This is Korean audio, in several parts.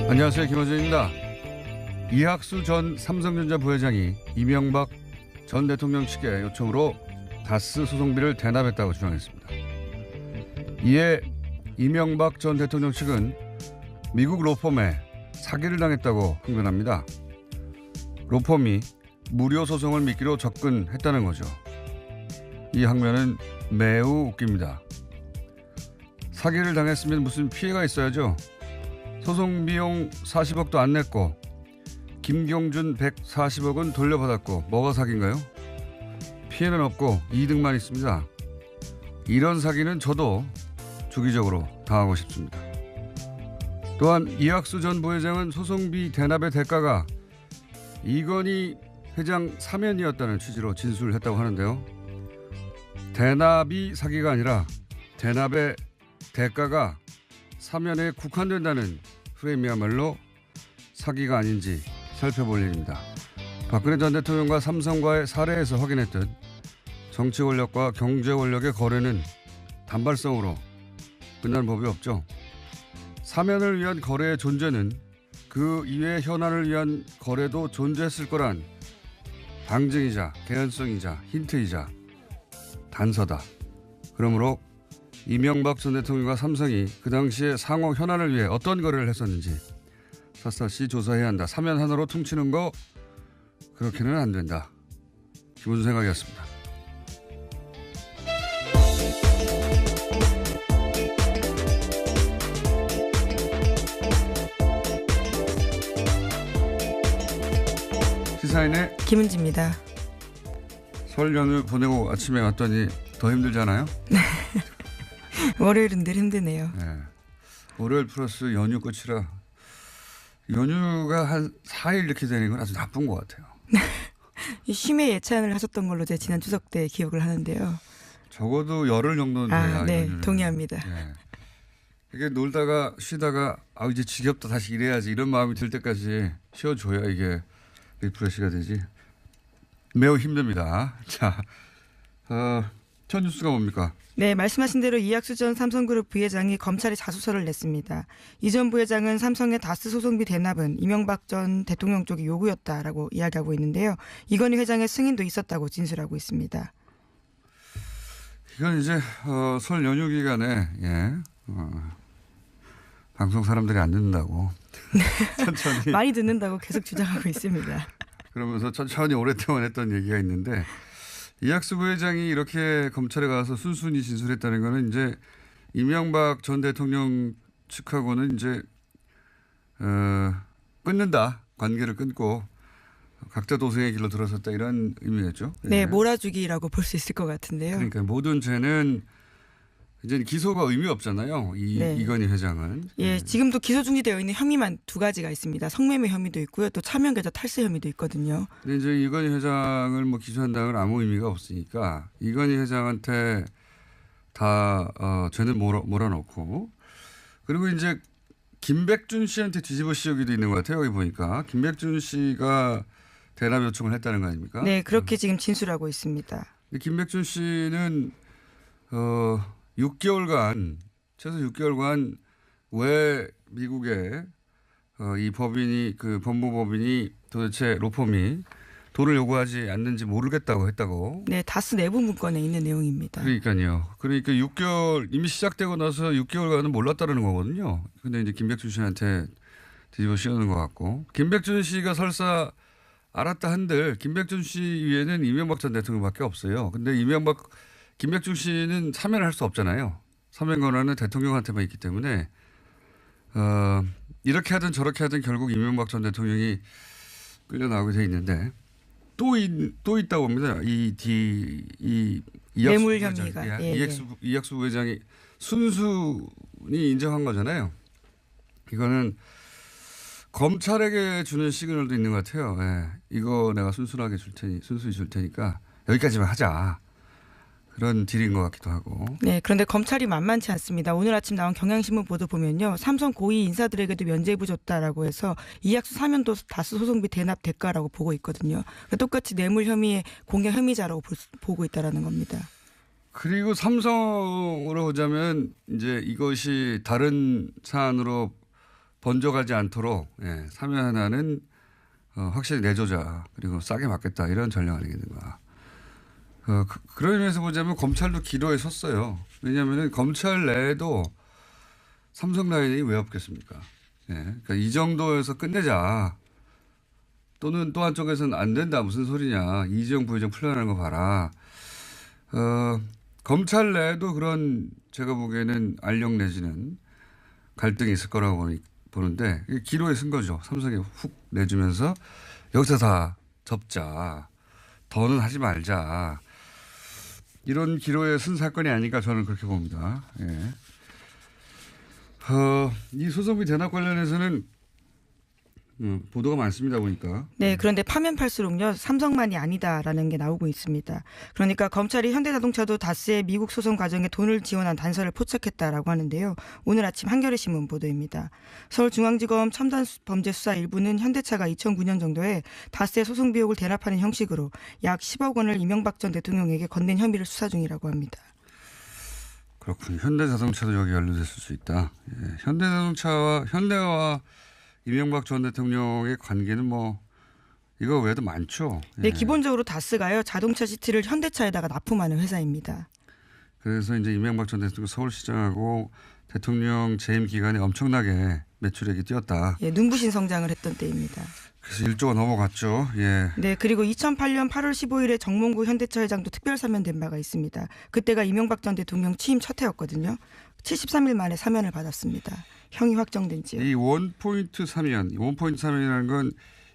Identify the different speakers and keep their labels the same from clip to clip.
Speaker 1: 안녕하세요. 김어준입니다. 이학수 전 삼성전자 부회장이 이명박 전 대통령 측의 요청으로 다스 소송비를 대납했다고 주장했습니다. 이에 이명박 전 대통령 측은 미국 로펌에 사기를 당했다고 항변합니다. 로펌이 무료 소송을 미끼로 접근했다는 거죠. 이 항변은 매우 웃깁니다. 사기를 당했으면 무슨 피해가 있어야죠. 소송 비용 40억도 안 냈고 김경준 140억은 돌려받았고 뭐가 사기인가요? 피해는 없고 이득만 있습니다. 이런 사기는 저도 주기적으로 당하고 싶습니다. 또한 이학수 전 부회장은 소송비 대납의 대가가 이건희 회장 사면이었다는 취지로 진술을 했다고 하는데요. 대납이 사기가 아니라 대납의 대가가 사면에 국한된다는 프레임이야말로 사기가 아닌지 살펴볼 일입니다. 박근혜 전 대통령과 삼성과의 사례에서 확인했듯 정치 권력과 경제 권력의 거래는 단발성으로 끝나는 법이 없죠. 사면을 위한 거래의 존재는 그 이외의 현안을 위한 거래도 존재했을 거란 방증이자 개연성이자 힌트이자 단서다. 그러므로 이명박 전 대통령과 삼성이 그 당시에 상호 현안을 위해 어떤 거래를 했었는지 샅샅이 조사해야 한다. 사면 하나로 퉁치는 거 그렇게는 안 된다. 기본 생각이었습니다. 시사인의
Speaker 2: 김은지입니다.
Speaker 1: 설 연휴 보내고 아침에 왔더니 더 힘들잖아요.
Speaker 2: 월요일은 늘 힘드네요.
Speaker 1: 네. 월요일 플러스 연휴 끝이라 연휴가 한 4일 이렇게 되는 건 아주 나쁜 것 같아요.
Speaker 2: 쉼의 예찬을 하셨던 걸로 제 지난 추석 때 기억을 하는데요.
Speaker 1: 적어도 열흘 정도는 돼야.
Speaker 2: 네,
Speaker 1: 연휴는.
Speaker 2: 동의합니다.
Speaker 1: 네. 이게 놀다가 쉬다가 이제 지겹다 다시 일해야지 이런 마음이 들 때까지 쉬어줘야 이게 리프레시가 되지. 매우 힘듭니다. 자, 첫 뉴스가 뭡니까?
Speaker 2: 네, 말씀하신 대로 이학수 전 삼성그룹 부회장이 검찰에 자수서를 냈습니다. 이 전 부회장은 삼성의 다스 소송비 대납은 이명박 전 대통령 쪽의 요구였다라고 이야기하고 있는데요. 이건희 회장의 승인도 있었다고 진술하고 있습니다.
Speaker 1: 이건 이제 설 연휴 기간에 방송 사람들이 안 듣는다고 천천히
Speaker 2: 많이 듣는다고 계속 주장하고 있습니다.
Speaker 1: 그러면서 천천히 오랫동안 했던 얘기가 있는데 이학수 부회장이 이렇게 검찰에 가서 순순히 진술했다는 거는 이제 이명박 전 대통령 측하고는 이제 끊는다. 관계를 끊고 각자 도생의 길로 들어섰다 이런 의미겠죠.
Speaker 2: 네, 몰아주기라고 볼 수 있을 것 같은데요.
Speaker 1: 그러니까 모든 죄는 이제 기소가 의미 없잖아요. 이건희 회장은.
Speaker 2: 예, 지금도 기소 중지되어 있는 혐의만 두 가지가 있습니다. 성매매 혐의도 있고요. 또 차명계좌 탈세 혐의도 있거든요.
Speaker 1: 근데 이제 이건희 회장을 뭐 기소한다는 건 아무 의미가 없으니까 이건희 회장한테 다 죄는 몰아넣고 그리고 이제 김백준 씨한테 뒤집어 씌우기도 있는 것 같아요. 여기 보니까 김백준 씨가 대납 요청을 했다는 거 아닙니까?
Speaker 2: 네, 그렇게 지금 진술하고 있습니다.
Speaker 1: 근데 김백준 씨는 6개월간 최소 6개월간 왜 미국에 이 법인이 그 법무법인이 도대체 로펌이 돈을 요구하지 않는지 모르겠다고 했다고.
Speaker 2: 네, 다스 내부 문건에 있는 내용입니다.
Speaker 1: 그러니까요. 그러니까 6개월 이미 시작되고 나서 6개월간은 몰랐다는 거거든요. 근데 이제 김백준 씨한테 뒤집어 씌우는 것 같고 김백준 씨가 설사 알았다 한들 김백준 씨 위에는 이명박 전 대통령밖에 없어요. 근데 김백준 씨는 사면을 할 수 없잖아요. 사면 권한은 대통령한테만 있기 때문에 이렇게 하든 저렇게 하든 결국 이명박 전 대통령이 끌려나오게 돼 있는데 또 있다고 봅니다. 이
Speaker 2: 뇌물 혐의가.
Speaker 1: 이학수 부회장이 순순히 인정한 거잖아요. 이거는 검찰에게 주는 시그널도 있는 것 같아요. 예. 이거 내가 순순히 줄 테니까 여기까지만 하자. 그런 딜인 것 같기도 하고.
Speaker 2: 네, 그런데 검찰이 만만치 않습니다. 오늘 아침 나온 경향신문 보도 보면요. 삼성 고위 인사들에게도 면죄부 줬다라고 해서 이학수 사면도 다스 소송비 대납 대가라고 보고 있거든요. 그러니까 똑같이 뇌물 혐의의 공개 혐의자라고 보고 있다라는 겁니다.
Speaker 1: 그리고 삼성으로 보자면 이제 이것이 다른 사안으로 번져가지 않도록 사면하는 확실히 내조자 그리고 싸게 받겠다 이런 전략 아니겠는가. 그런 의미에서 보자면 검찰도 기로에 섰어요. 왜냐하면 검찰 내에도 삼성 라인이 왜 없겠습니까? 그러니까 이 정도에서 끝내자. 또는 또 한쪽에서는 안 된다. 무슨 소리냐. 이재용 부회장 풀려나는 거 봐라. 검찰 내에도 그런 제가 보기에는 알력 내지는 갈등이 있을 거라고 보는데 기로에 쓴 거죠. 삼성이 훅 내주면서 여기서 다 접자. 더는 하지 말자. 이런 기로에 쓴 사건이 아닐까 저는 그렇게 봅니다. 이 소송비 대납 관련해서는 보도가 많습니다 보니까.
Speaker 2: 네, 그런데 파면 팔수록요 삼성만이 아니다라는 게 나오고 있습니다. 그러니까 검찰이 현대자동차도 다스의 미국 소송 과정에 돈을 지원한 단서를 포착했다라고 하는데요. 오늘 아침 한겨레 신문 보도입니다. 서울중앙지검 첨단범죄수사 1부는 현대차가 2009년 정도에 다스의 소송 비용을 대납하는 형식으로 약 10억 원을 이명박 전 대통령에게 건넨 혐의를 수사 중이라고 합니다.
Speaker 1: 그렇군요. 현대자동차도 여기 연루됐을 수 있다. 현대와 이명박 전 대통령의 관계는 뭐 이거 외에도 많죠.
Speaker 2: 네, 기본적으로 다스가요 자동차 시트를 현대차에다가 납품하는 회사입니다.
Speaker 1: 그래서 이제 이명박 전 대통령 서울시장하고 대통령 재임 기간에 엄청나게 매출액이 뛰었다.
Speaker 2: 눈부신 성장을 했던 때입니다.
Speaker 1: 그래서 1조가 넘어갔죠.
Speaker 2: 네, 그리고 2008년 8월 15일에 정몽구 현대차 회장도 특별 사면된 바가 있습니다. 그때가 이명박 전 대통령 취임 첫 해였거든요. 73일 만에 사면을 받았습니다. 형이 확정된 지요.
Speaker 1: 이 원포인트 사면, 원포인트 사면이라는 건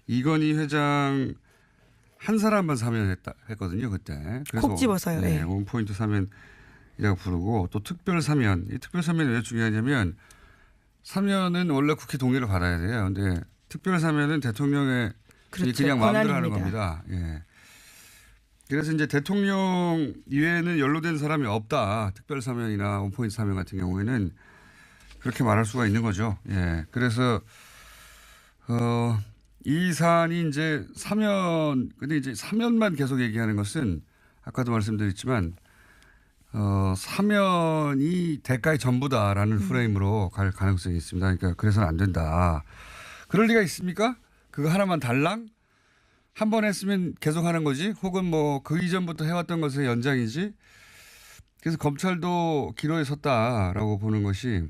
Speaker 1: 이건희 회장 한 사람만 사면했거든요. 그때. 그래서
Speaker 2: 콕 집어서요.
Speaker 1: 네, 원포인트 사면이라고 부르고 또 특별 사면. 이 특별 사면이 왜 중요하냐면 사면은 원래 국회 동의를 받아야 돼요. 근데 특별 사면은 대통령의
Speaker 2: 그렇죠.
Speaker 1: 그냥 마음대로 하는
Speaker 2: 권한입니다.
Speaker 1: 겁니다. 그래서 이제 대통령 이외에는 연루된 사람이 없다. 특별 사면이나 원포인트 사면 같은 경우에는 그렇게 말할 수가 있는 거죠. 그래서 이 사안이 이제 근데 이제 사면만 계속 얘기하는 것은 아까도 말씀드렸지만 사면이 대가의 전부다라는 프레임으로 갈 가능성이 있습니다. 그러니까 그래서는 안 된다. 그럴 리가 있습니까? 그거 하나만 달랑? 한 번 했으면 계속 하는 거지? 혹은 뭐 그 이전부터 해왔던 것의 연장이지? 그래서 검찰도 기로에 섰다라고 보는 것이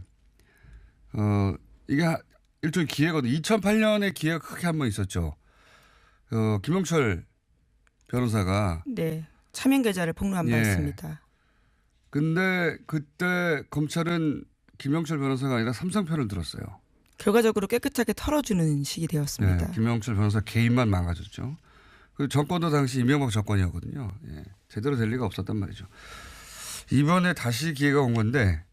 Speaker 1: 이게 일종의 기회거든요. 2008년에 기회가 크게 한 번 있었죠. 김영철 변호사가.
Speaker 2: 네. 차명 계좌를 폭로한 바 있습니다.
Speaker 1: 근데 그때 검찰은 김영철 변호사가 아니라 삼성 편을 들었어요.
Speaker 2: 결과적으로 깨끗하게 털어주는 식이 되었습니다.
Speaker 1: 김영철 변호사 개인만 망가졌죠. 그 정권도 당시 이명박 정권이었거든요. 제대로 될 리가 없었단 말이죠. 이번에 다시 기회가 온 건데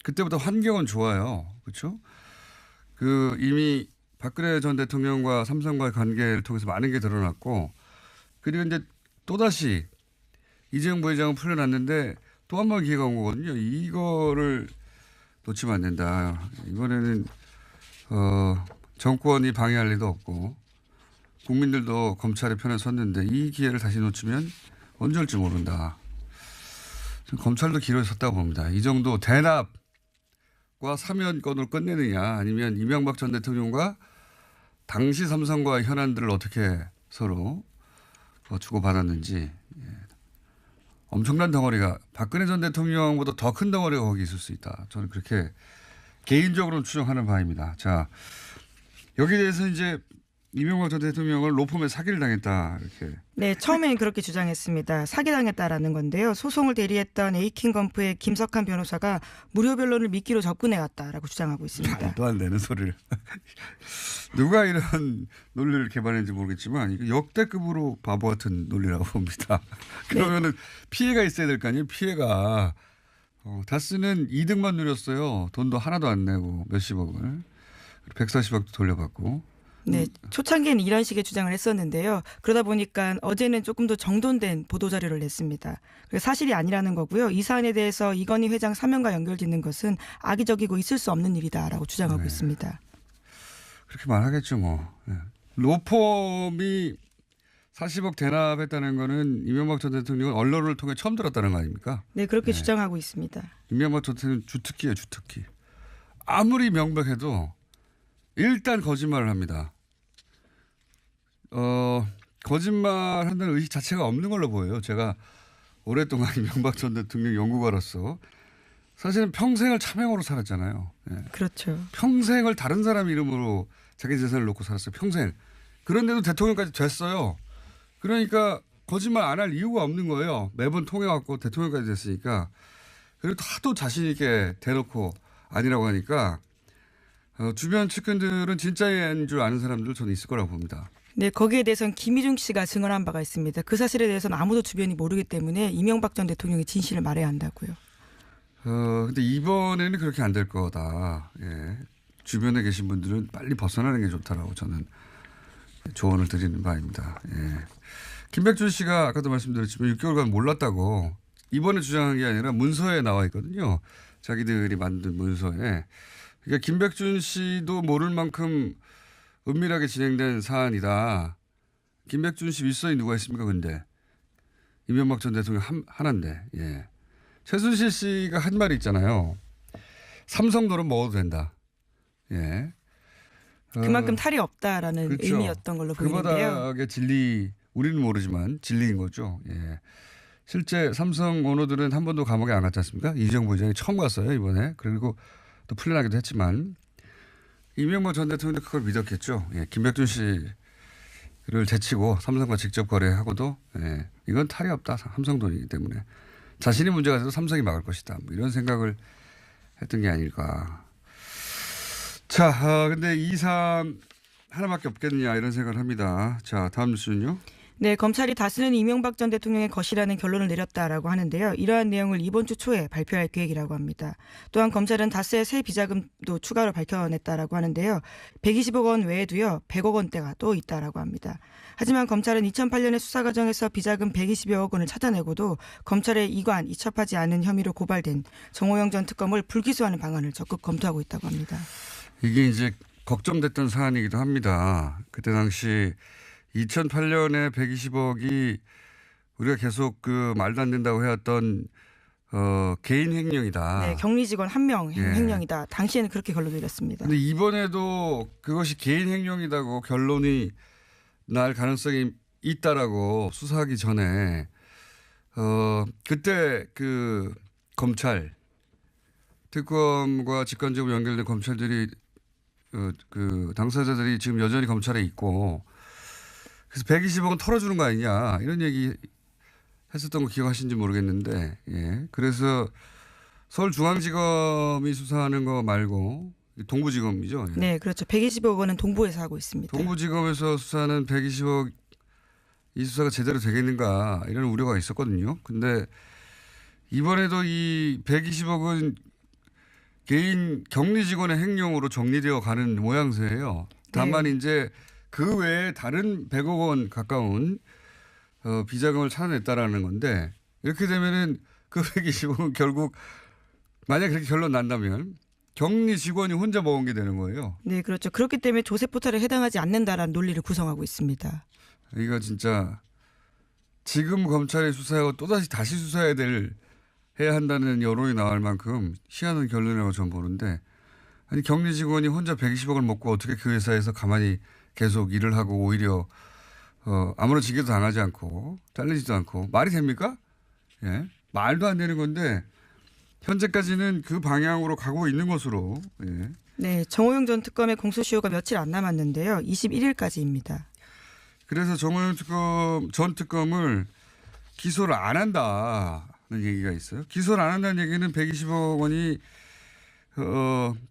Speaker 1: 그때부터 환경은 좋아요. 그렇죠? 이미 박근혜 전 대통령과 삼성과의 관계를 통해서 많은 게 드러났고 그리고 이제 또다시 이재용 부회장은 풀려났는데 또 한 번 기회가 온 거거든요. 이거를 놓치면 안 된다. 이번에는 정권이 방해할 리도 없고 국민들도 검찰의 편에 섰는데 이 기회를 다시 놓치면 언제 올지 모른다. 검찰도 기로에 섰다고 봅니다. 이 정도 대납과 사면권을 끝내느냐 아니면 이명박 전 대통령과 당시 삼성과 현안들을 어떻게 서로 주고받았는지 엄청난 덩어리가 박근혜 전 대통령보다 더 큰 덩어리가 거기 있을 수 있다. 저는 그렇게 개인적으로 추정하는 바입니다. 자, 여기에 대해서 이제 이명박 전 대통령을 로펌에 사기를 당했다. 이렇게.
Speaker 2: 네, 처음에는 그렇게 주장했습니다. 사기당했다라는 건데요. 소송을 대리했던 에이킹건프의 김석한 변호사가 무료 변론을 미끼로 접근해왔다라고 주장하고 있습니다.
Speaker 1: 말도 안 되는 소리를. 누가 이런 논리를 개발했는지 모르겠지만 이거 역대급으로 바보 같은 논리라고 봅니다. 그러면은 피해가 있어야 될 거 아니에요. 피해가. 다스는 이득만 누렸어요. 돈도 하나도 안 내고 몇십억을. 140억도 돌려받고.
Speaker 2: 네, 초창기에는 이런 식의 주장을 했었는데요. 그러다 보니까 어제는 조금 더 정돈된 보도자료를 냈습니다. 사실이 아니라는 거고요. 이 사안에 대해서 이건희 회장 사면과 연결짓는 것은 악의적이고 있을 수 없는 일이다라고 주장하고 있습니다.
Speaker 1: 그렇게 말하겠죠 뭐. 로펌이 40억 대납했다는 거는 이명박 전 대통령은 언론을 통해 처음 들었다는 거 아닙니까?
Speaker 2: 네, 그렇게 주장하고 있습니다.
Speaker 1: 이명박 전 대통령 주특기예요, 주특기. 아무리 명백해도 일단 거짓말을 합니다. 거짓말 한다는 의식 자체가 없는 걸로 보여요. 제가 오랫동안 이명박 전 대통령 연구가로서 사실은 평생을 차명으로 살았잖아요. 예.
Speaker 2: 그렇죠.
Speaker 1: 평생을 다른 사람 이름으로 자기 재산을 놓고 살았어요. 평생. 그런데도 대통령까지 됐어요. 그러니까 거짓말 안 할 이유가 없는 거예요. 매번 통해왔고 대통령까지 됐으니까. 그리고 하도 자신 있게 대놓고 아니라고 하니까 주변 측근들은 진짜인 줄 아는 사람들 저는 있을 거라고 봅니다.
Speaker 2: 네, 거기에 대해서는 김희중 씨가 증언한 바가 있습니다. 그 사실에 대해서는 아무도 주변이 모르기 때문에 이명박 전 대통령이 진실을 말해야 한다고요.
Speaker 1: 근데 이번에는 그렇게 안 될 거다. 예. 주변에 계신 분들은 빨리 벗어나는 게 좋다라고 저는 조언을 드리는 바입니다. 예. 김백준 씨가 아까도 말씀드렸지만 6개월간 몰랐다고 이번에 주장한 게 아니라 문서에 나와 있거든요. 자기들이 만든 문서에. 그러니까 김백준 씨도 모를 만큼 은밀하게 진행된 사안이다. 김백준 씨 윗선이 누가 있습니까? 근데 이명박 전 대통령 하나인데. 예. 최순실 씨가 한 말이 있잖아요. 삼성도는 먹어도 된다. 예.
Speaker 2: 그만큼 탈이 없다라는
Speaker 1: 그렇죠.
Speaker 2: 의미였던 걸로
Speaker 1: 그
Speaker 2: 보이는데요.
Speaker 1: 바닥의 진리, 우리는 모르지만 진리인 거죠. 예. 실제 삼성 오너들은 한 번도 감옥에 안 갔지 않습니까? 이재용 부회장이 처음 갔어요, 이번에. 그리고 또 풀려나기도 했지만 이명박 전 대통령도 그걸 믿었겠죠. 예. 김백준 씨를 제치고 삼성과 직접 거래하고도 예. 이건 탈이 없다. 삼성돈이기 때문에. 자신이 문제가 돼도 삼성이 막을 것이다. 뭐 이런 생각을 했던 게 아닐까. 자, 근데 2, 3 하나밖에 없겠느냐 이런 생각을 합니다. 자, 다음 뉴스는요.
Speaker 2: 네, 검찰이 다스는 이명박 전 대통령의 것이라는 결론을 내렸다라고 하는데요. 이러한 내용을 이번 주 초에 발표할 계획이라고 합니다. 또한 검찰은 다스의 새 비자금도 추가로 밝혀냈다라고 하는데요. 120억 원 외에도요. 100억 원대가 또 있다라고 합니다. 하지만 검찰은 2008년의 수사 과정에서 비자금 120여억 원을 찾아내고도 검찰의 이관, 이첩하지 않은 혐의로 고발된 정호영 전 특검을 불기소하는 방안을 적극 검토하고 있다고 합니다.
Speaker 1: 이게 이제 걱정됐던 사안이기도 합니다. 그때 당시 2008년에 120억이 우리가 계속 그 말도 안 된다고 해왔던 개인 횡령이다.
Speaker 2: 네, 격리 직원 한 명
Speaker 1: 예.
Speaker 2: 횡령이다. 당시에는 그렇게 결론을 내렸습니다.
Speaker 1: 근데 이번에도 그것이 개인 횡령이다고 결론이 날 가능성이 있다라고 수사하기 전에 그때 그 검찰 특검과 직관적으로 연결된 검찰들이 그 당사자들이 지금 여전히 검찰에 있고 그래서 120억은 털어주는 거 아니냐 이런 얘기 했었던 거 기억하시는지 모르겠는데 예. 그래서 서울중앙지검이 수사하는 거 말고 동부지검이죠. 예.
Speaker 2: 네, 그렇죠. 120억 원은 동부에서 하고 있습니다.
Speaker 1: 동부지검에서 수사하는 120억 이 수사가 제대로 되겠는가 이런 우려가 있었거든요. 근데 이번에도 이 120억은 개인 격리 직원의 횡령으로 정리되어 가는 모양새예요. 다만
Speaker 2: 네.
Speaker 1: 이제 그 외에 다른 100억 원 가까운 비자금을 찾아냈다라는 건데 이렇게 되면은 그 120억은 결국 만약 그렇게 결론 난다면 격리 직원이 혼자 먹은 게 되는 거예요.
Speaker 2: 네, 그렇죠. 그렇기 때문에 조세 포탈에 해당하지 않는다라는 논리를 구성하고 있습니다.
Speaker 1: 이거 진짜 지금 검찰이 수사하고 또다시 다시 해야 한다는 여론이 나올 만큼 희한한 결론이라고 저는 보는데 아니 격리 직원이 혼자 120억을 먹고 어떻게 그 회사에서 가만히 계속 일을 하고 오히려 아무런 징계도 당하지 않고 잘리지도 않고 말이 됩니까? 예. 말도 안 되는 건데 현재까지는 그 방향으로 가고 있는 것으로. 예.
Speaker 2: 네, 정호영 전 특검의 공소시효가 며칠 안 남았는데요. 21일까지입니다.
Speaker 1: 그래서 정호영 전 특검을 기소를 안 한다는 얘기가 있어요. 기소를 안 한다는 얘기는 120억 원이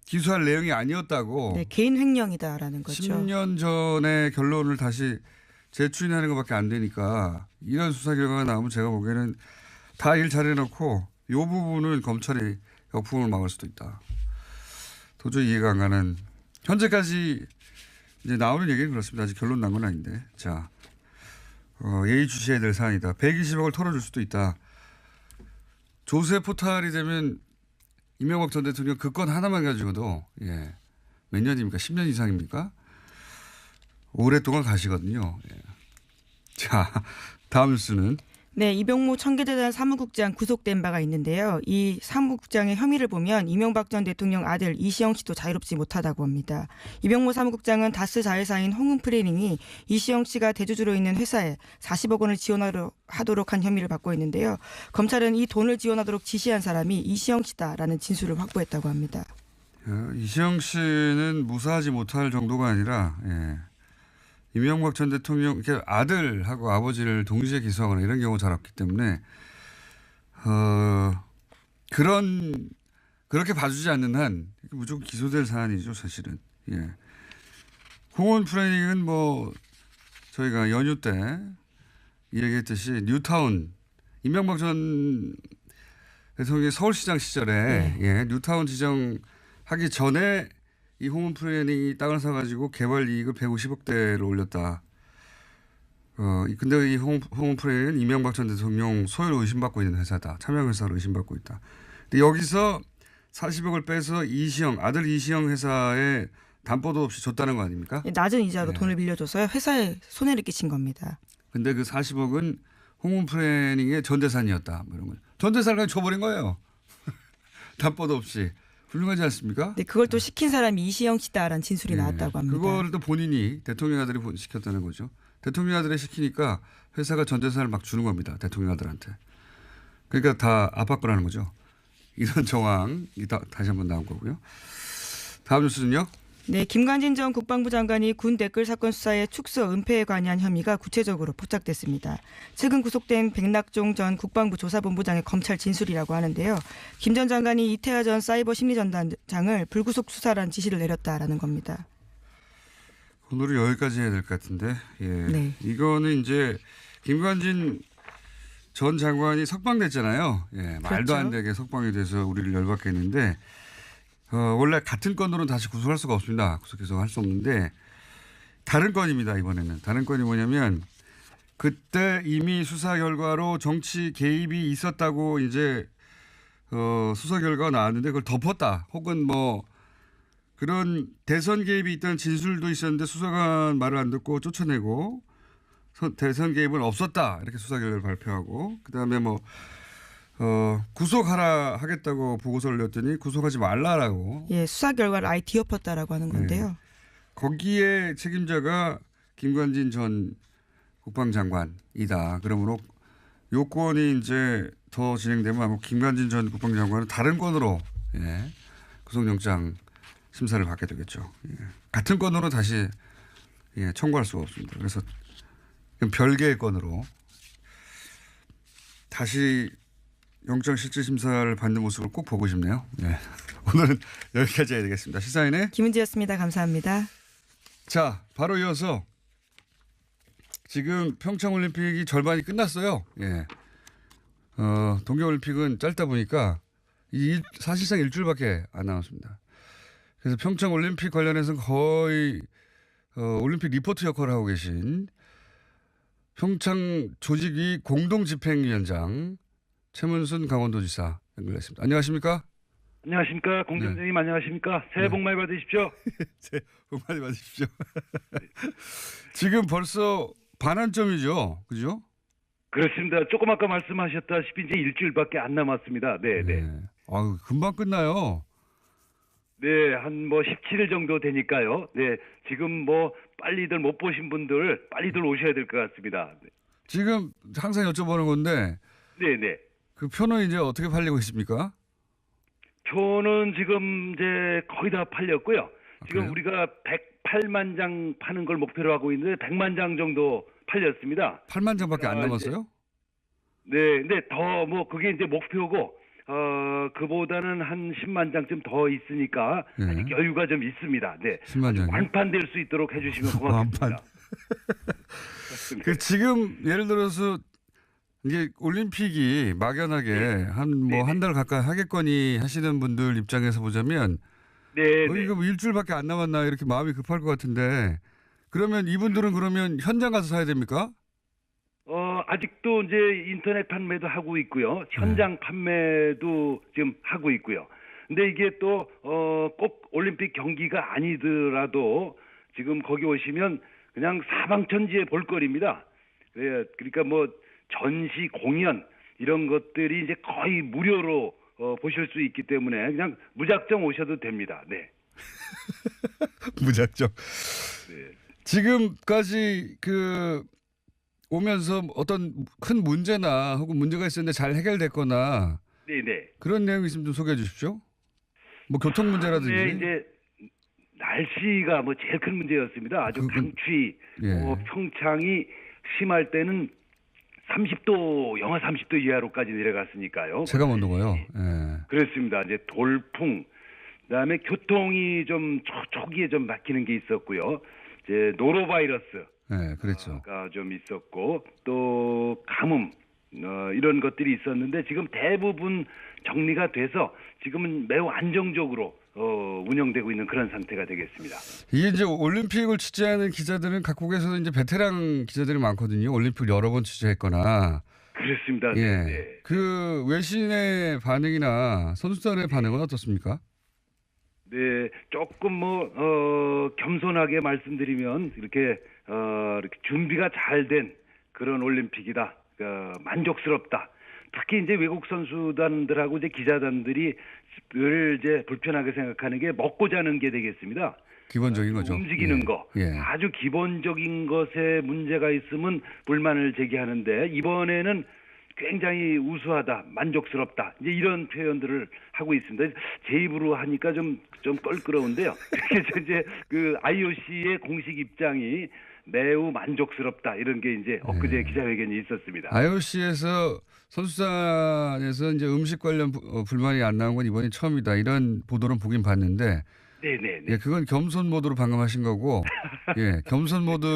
Speaker 1: 기소할 내용이 아니었다고.
Speaker 2: 네, 개인 횡령이다라는 거죠.
Speaker 1: 10년 전에 결론을 다시 재추인하는 것밖에 안 되니까 이런 수사 결과가 나오면 제가 보기에는 다 일 잘해놓고 이 부분은 검찰이 역풍을 막을 수도 있다. 도저히 이해가 안 가는 현재까지 이제 나오는 얘기는 그렇습니다. 아직 결론 난 건 아닌데. 자, 예의주시해야 될 사안이다. 120억을 털어줄 수도 있다. 조세 포탈이 되면 이명박 전 대통령 그 건 하나만 가지고도 예. 몇 년입니까? 10년 이상입니까? 오랫동안 가시거든요. 예. 자, 다음 뉴스는.
Speaker 2: 네, 이병무 청계재단 사무국장 구속된 바가 있는데요. 이 사무국장의 혐의를 보면 이명박 전 대통령 아들 이시영 씨도 자유롭지 못하다고 합니다. 이병무 사무국장은 다스 자회사인 홍은프레닝이 이시영 씨가 대주주로 있는 회사에 40억 원을 지원하도록 한 혐의를 받고 있는데요. 검찰은 이 돈을 지원하도록 지시한 사람이 이시영 씨다라는 진술을 확보했다고 합니다.
Speaker 1: 이시영 씨는 무사하지 못할 정도가 아니라 이명박 전 대통령 아들하고 아버지를 동시에 기소하거나 이런 경우가 잘 없기 때문에 그렇게 봐주지 않는 한 무조건 기소될 사안이죠, 사실은. 예. 홍원 프레닝은 뭐 저희가 연휴 때 얘기했듯이 뉴타운 이명박 전 대통령의 서울시장 시절에 뉴타운 지정하기 전에 이 홍원 프레닝이 땅을 사가지고 개발 이익을 150억대로 올렸다. 근데 이 홍원 프레닝은 이명박 전 대통령 소유로 의심받고 있는 회사다. 참여회사로 의심받고 있다. 근데 여기서 40억을 빼서 아들 이시영 회사에 담보도 없이 줬다는 거 아닙니까?
Speaker 2: 낮은 이자로 돈을 빌려줘서요. 회사에 손해를 끼친 겁니다.
Speaker 1: 근데 그 40억은 홍원 프레닝의 전재산이었다. 뭐 이런 거. 전재산을 그냥 줘버린 거예요. 담보도 없이. 훌륭하지 않습니까?
Speaker 2: 네, 그걸 또 시킨 사람이 이시영 씨다라는 진술이 나왔다고 합니다.
Speaker 1: 그거를 또 본인이 대통령 아들이 시켰다는 거죠. 대통령 아들이 시키니까 회사가 전재산을 막 주는 겁니다. 대통령 아들한테. 그러니까 다 압박을 거죠. 이런 정황이 다시 한번 나온 거고요. 다음 뉴스는요.
Speaker 2: 네, 김관진 전 국방부 장관이 군 댓글 사건 수사의 축소 은폐에 관한 혐의가 구체적으로 포착됐습니다. 최근 구속된 백낙종 전 국방부 조사본부장의 검찰 진술이라고 하는데요. 김 전 장관이 이태하 전 사이버 심리전단장을 불구속 수사란 지시를 내렸다라는 겁니다.
Speaker 1: 오늘은 여기까지 해야 될 것 같은데.
Speaker 2: 네.
Speaker 1: 이거는 이제 김관진 전 장관이 석방됐잖아요. 말도
Speaker 2: 그렇죠.
Speaker 1: 안 되게 석방이 돼서 우리를 열받게 했는데 원래 같은 건으로는 다시 구속할 수가 없습니다. 구속해서 할 수 없는데 다른 건입니다. 이번에는. 다른 건이 뭐냐면 그때 이미 수사 결과로 정치 개입이 있었다고 이제 수사 결과가 나왔는데 그걸 덮었다. 혹은 뭐 그런 대선 개입이 있다는 진술도 있었는데 수사관 말을 안 듣고 쫓아내고 대선 개입은 없었다. 이렇게 수사 결과를 발표하고 그다음에 뭐 구속하라 하겠다고 보고서를 냈더니 구속하지 말라라고.
Speaker 2: 수사 결과를 아예 뒤엎었다라고 하는 건데요.
Speaker 1: 거기에 책임자가 김관진 전 국방장관이다. 그러므로 요건이 이제 더 진행되면 아마 김관진 전 국방장관은 다른 건으로 구속영장 심사를 받게 되겠죠. 같은 건으로 다시 청구할 수가 없습니다. 그래서 별개의 건으로 다시 영장 실질 심사를 받는 모습을 꼭 보고 싶네요. 오늘은 여기까지 해야 되겠습니다. 시사인의
Speaker 2: 김은지였습니다. 감사합니다.
Speaker 1: 자, 바로 이어서 지금 평창올림픽이 절반이 끝났어요. 동계올림픽은 짧다 보니까 사실상 일주일밖에 안 남았습니다. 그래서 평창올림픽 관련해서는 거의 올림픽 리포트 역할을 하고 계신 평창 조직위 공동집행위원장 최문순 강원도지사 연결했습니다. 안녕하십니까?
Speaker 3: 안녕하십니까. 공장장님 안녕하십니까. 새해 복 많이 받으십시오.
Speaker 1: 새해 복 많이 받으십시오. 지금 벌써 반환점이죠. 그죠?
Speaker 3: 그렇습니다. 조금 아까 말씀하셨다시피 이제 일주일밖에 안 남았습니다. 네.
Speaker 1: 아유, 금방 끝나요.
Speaker 3: 네, 한 17일 정도 되니까요. 네, 지금 빨리들 못 보신 분들 빨리들 오셔야 될 것 같습니다. 네.
Speaker 1: 지금 항상 여쭤보는 건데.
Speaker 3: 네.
Speaker 1: 그 표는 이제 어떻게 팔리고 있습니까?
Speaker 3: 표는 지금 이제 거의 다 팔렸고요. 지금
Speaker 1: 그래요?
Speaker 3: 우리가 108만 장 파는 걸 목표로 하고 있는데 100만 장 정도 팔렸습니다.
Speaker 1: 8만 장밖에 안 남았어요?
Speaker 3: 네, 근데 더 그게 이제 목표고 그보다는 한 10만 장쯤 더 있으니까 아직 여유가 좀 있습니다. 네.
Speaker 1: 10만 장이
Speaker 3: 완판될 수 있도록 해주시면 고맙습니다.
Speaker 1: 그 지금 예를 들어서 이게 올림픽이 막연하게 한 달 가까이 하겠거니 하시는 분들 입장에서 보자면 이거 뭐 일주일밖에 안 남았나 이렇게 마음이 급할 것 같은데 그러면 이분들은 그러면 현장 가서 사야 됩니까?
Speaker 3: 아직도 이제 인터넷 판매도 하고 있고요. 현장 판매도 지금 하고 있고요. 근데 이게 또 꼭 올림픽 경기가 아니더라도 지금 거기 오시면 그냥 사방천지의 볼거리입니다. 그러니까 전시 공연 이런 것들이 이제 거의 무료로 보실 수 있기 때문에 그냥 무작정 오셔도 됩니다. 네.
Speaker 1: 무작정.
Speaker 3: 네.
Speaker 1: 지금까지 오면서 어떤 큰 문제나 혹은 문제가 있었는데 잘 해결됐거나
Speaker 3: 네네.
Speaker 1: 그런 내용 있으면 좀 소개해 주십시오. 뭐 교통 문제라든지.
Speaker 3: 네, 이제 날씨가 뭐 제일 큰 문제였습니다. 아주 강추위,
Speaker 1: 예.
Speaker 3: 평창이 심할 때는 30도, 영하 30도 이하로까지 내려갔으니까요.
Speaker 1: 체감 온도가요. 예.
Speaker 3: 그렇습니다. 이제 돌풍, 그다음에 교통이 좀 초기에 좀 막히는 게 있었고요. 이제 노로바이러스.
Speaker 1: 네, 그랬죠.
Speaker 3: 가 좀 있었고 또 가뭄 이런 것들이 있었는데 지금 대부분 정리가 돼서 지금은 매우 안정적으로 운영되고 있는 그런 상태가 되겠습니다.
Speaker 1: 이게 이제 올림픽을 취재하는 기자들은 각국에서도 이제 베테랑 기자들이 많거든요. 올림픽 여러 번 취재했거나.
Speaker 3: 그렇습니다.
Speaker 1: 예.
Speaker 3: 네.
Speaker 1: 그 외신의 반응이나 선수단의 반응은 어떻습니까?
Speaker 3: 네, 조금 겸손하게 말씀드리면 이렇게 준비가 잘 된 그런 올림픽이다. 만족스럽다. 특히 이제 외국 선수단들하고 이제 기자단들이 늘 이제 불편하게 생각하는 게 먹고 자는 게 되겠습니다.
Speaker 1: 기본적인 거죠.
Speaker 3: 움직이는
Speaker 1: 예.
Speaker 3: 거.
Speaker 1: 예.
Speaker 3: 아주 기본적인 것에 문제가 있으면 불만을 제기하는데 이번에는 굉장히 우수하다, 만족스럽다. 이제 이런 표현들을 하고 있습니다. 제 입으로 하니까 좀 껄끄러운데요. 그래서 이제 그 IOC의 공식 입장이 매우 만족스럽다. 이런 게 이제 엊그제 기자회견이 있었습니다.
Speaker 1: IOC에서 선수단에서 이제 음식 관련 불만이 안 나온 건 이번이 처음이다. 이런 보도는 보긴 봤는데.
Speaker 3: 네네.
Speaker 1: 예, 그건 겸손 모드로 방금 하신 거고. 예, 겸손 모드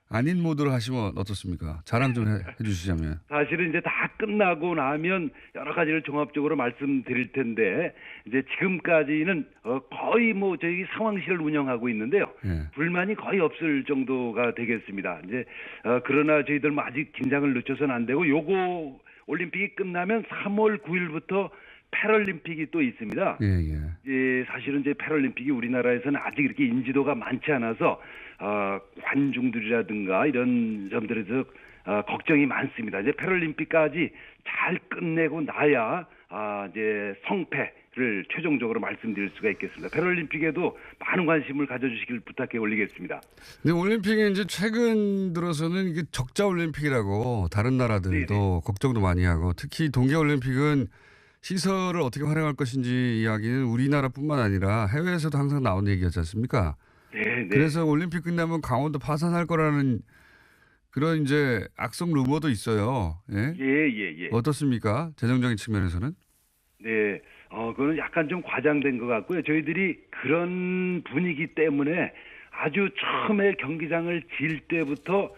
Speaker 1: 아닌 모드로 하시면 어떻습니까? 자랑 좀 해주시자면.
Speaker 3: 사실은 이제 다 끝나고 나면 여러 가지를 종합적으로 말씀드릴 텐데 이제 지금까지는 거의 저희 상황실을 운영하고 있는데요.
Speaker 1: 예.
Speaker 3: 불만이 거의 없을 정도가 되겠습니다. 이제 그러나 저희들 아직 긴장을 늦춰서는 안 되고 요거 올림픽이 끝나면 3월 9일부터 패럴림픽이 또 있습니다.
Speaker 1: 예, 예.
Speaker 3: 예, 사실은 이제 패럴림픽이 우리나라에서는 아직 이렇게 인지도가 많지 않아서 관중들이라든가 이런 점들에서 걱정이 많습니다. 이제 패럴림픽까지 잘 끝내고 나야 이제 성패를 최종적으로 말씀드릴 수가 있겠습니다. 패럴림픽에도 많은 관심을 가져주시길 부탁해 올리겠습니다.
Speaker 1: 근데 올림픽이 이제 최근 들어서는 이게 적자 올림픽이라고 다른 나라들도
Speaker 3: 네네.
Speaker 1: 걱정도 많이 하고 특히 동계 올림픽은 시설을 어떻게 활용할 것인지 이야기는 우리나라뿐만 아니라 해외에서도 항상 나오는 얘기였지 않습니까?
Speaker 3: 네.
Speaker 1: 그래서 올림픽 끝나면 강원도 파산할 거라는 그런 이제 악성 루머도 있어요. 예?
Speaker 3: 예.
Speaker 1: 어떻습니까? 재정적인 측면에서는?
Speaker 3: 네. 그거는 약간 좀 과장된 것 같고요. 저희들이 그런 분위기 때문에 아주 처음에 경기장을 지을 때부터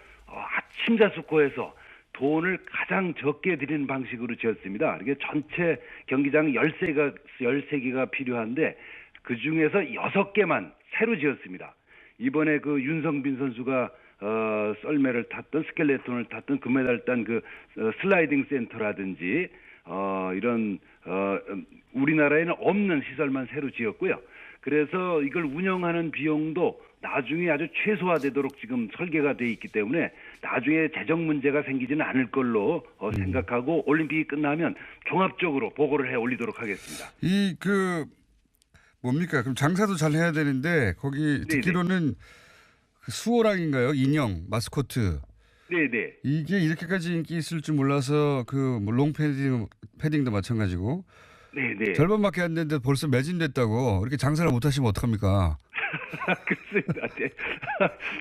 Speaker 3: 심사숙고해서 돈을 가장 적게 드리는 방식으로 지었습니다. 이게 전체 경기장 13개가 필요한데 그 중에서 6개만 새로 지었습니다. 이번에 그 윤성빈 선수가 썰매를 탔던 스켈레톤을 탔던 금메달 딴 그 슬라이딩 센터라든지 이런 우리나라에는 없는 시설만 새로 지었고요. 그래서 이걸 운영하는 비용도 나중에 아주 최소화되도록 지금 설계가 돼 있기 때문에 나중에 재정 문제가 생기지는 않을 걸로 생각하고 올림픽이 끝나면 종합적으로 보고를 해 올리도록 하겠습니다.
Speaker 1: 뭡니까? 그럼 장사도 잘 해야 되는데 거기 듣기로는 그 수호랑인가요? 인형, 마스코트.
Speaker 3: 네네.
Speaker 1: 이게 이렇게까지 인기 있을 줄 몰라서 패딩도 마찬가지고.
Speaker 3: 네네.
Speaker 1: 절반밖에 안 됐는데 벌써 매진됐다고. 이렇게 장사를 못 하시면 어떡합니까?
Speaker 3: 그렇습니다.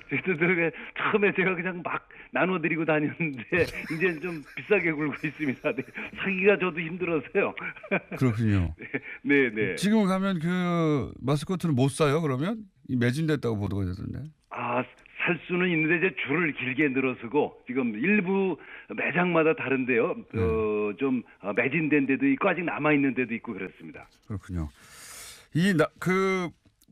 Speaker 3: 저희들 처음에 제가 그냥 막 나눠드리고 다녔는데 이제 좀 비싸게 굴고 있습니다. 네. 사기가 저도 힘들어서요.
Speaker 1: 그렇군요.
Speaker 3: 네.
Speaker 1: 지금 가면 그 마스코트는 못 사요? 그러면 매진됐다고 보도가 되던데.
Speaker 3: 살 수는 있는데 이제 줄을 길게 늘어서고 지금 일부 매장마다 다른데요. 좀 매진된 데도 있고 아직 남아 있는 데도 있고 그렇습니다.
Speaker 1: 그렇군요.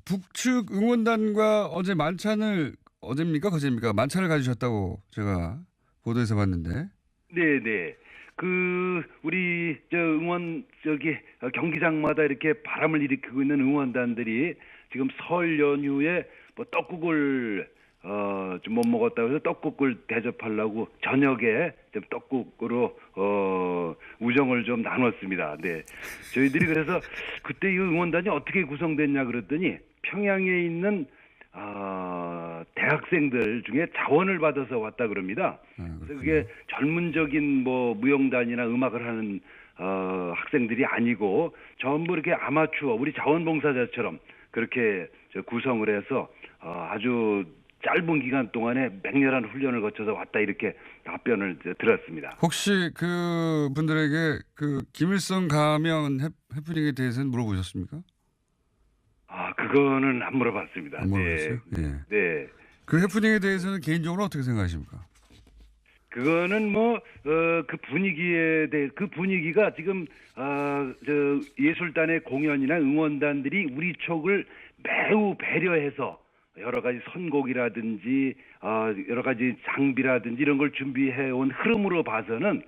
Speaker 1: 북측 응원단과 어제 만찬을 어제입니까 그제입니까 만찬을 가지셨다고 제가 보도에서 봤는데.
Speaker 3: 네네. 우리 경기장마다 이렇게 바람을 일으키고 있는 응원단들이 지금 설 연휴에 떡국을 좀 못 먹었다고 해서 떡국을 대접하려고 저녁에 좀 떡국으로 우정을 좀 나눴습니다. 네. 저희들이 그래서 그때 이 응원단이 어떻게 구성됐냐 그랬더니 평양에 있는 대학생들 중에 자원을 받아서 왔다 그럽니다. 그래서 그게 전문적인 뭐 무용단이나 음악을 하는 학생들이 아니고 전부 이렇게 아마추어 우리 자원봉사자처럼 그렇게 구성을 해서 아주 짧은 기간 동안에 맹렬한 훈련을 거쳐서 왔다 이렇게 답변을 들었습니다.
Speaker 1: 혹시 그 분들에게 그 김일성 가면 해프닝에 대해서는 물어보셨습니까?
Speaker 3: 그거는 안 물어봤습니다.
Speaker 1: 안 물어봤어요?
Speaker 3: 네.
Speaker 1: 예.
Speaker 3: 네.
Speaker 1: 그 해프닝에 대해서는 개인적으로 어떻게 생각하십니까?
Speaker 3: 그거는 그 분위기에 대해 그 분위기가 지금 예술단의 공연이나 응원단들이 우리 쪽을 매우 배려해서 여러 가지 선곡이라든지 여러 가지 장비라든지 이런 걸 준비해 온 흐름으로 봐서는